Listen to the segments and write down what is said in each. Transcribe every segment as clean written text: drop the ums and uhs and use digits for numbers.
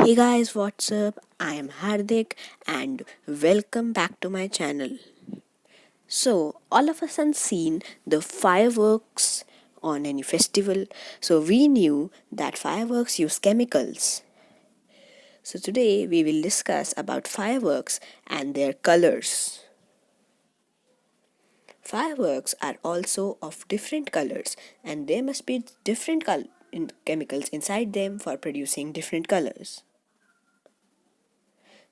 Hey guys, what's up? I am Hardik and welcome back to my channel. So, all of us have seen the fireworks on any festival, so we knew that fireworks use chemicals. So, today we will discuss about fireworks and their colors. Fireworks are also of different colors, and there must be different chemicals inside them for producing different colors.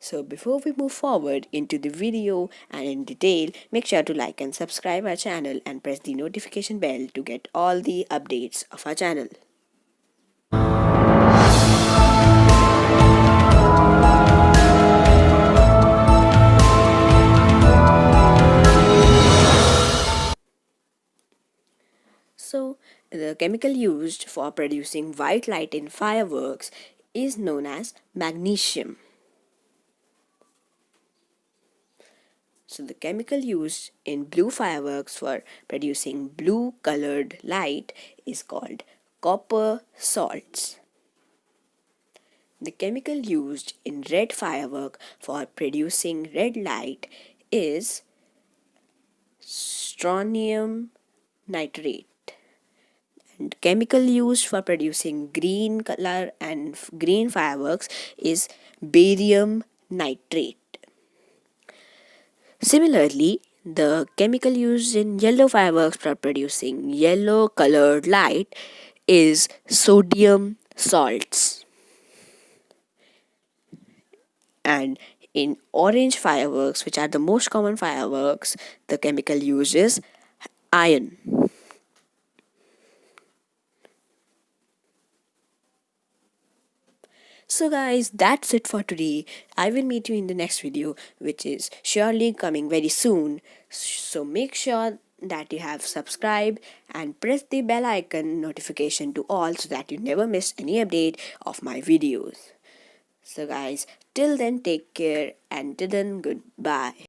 So before we move forward into the video and in detail, make sure to like and subscribe our channel and press the notification bell to get all the updates of our channel. So the chemical used for producing white light in fireworks is known as magnesium. So the chemical used in blue fireworks for producing blue colored light is called copper salts. The chemical used in red firework for producing red light is strontium nitrate. And chemical used for producing green color and green fireworks is barium nitrate. Similarly, the chemical used in yellow fireworks for producing yellow colored light is sodium salts. And in orange fireworks, which are the most common fireworks, the chemical used is iron. So guys, that's it for today. I will meet you in the next video, which is surely coming very soon. So make sure that you have subscribed and press the bell icon notification to all so that you never miss any update of my videos. So guys, till then take care and till then goodbye.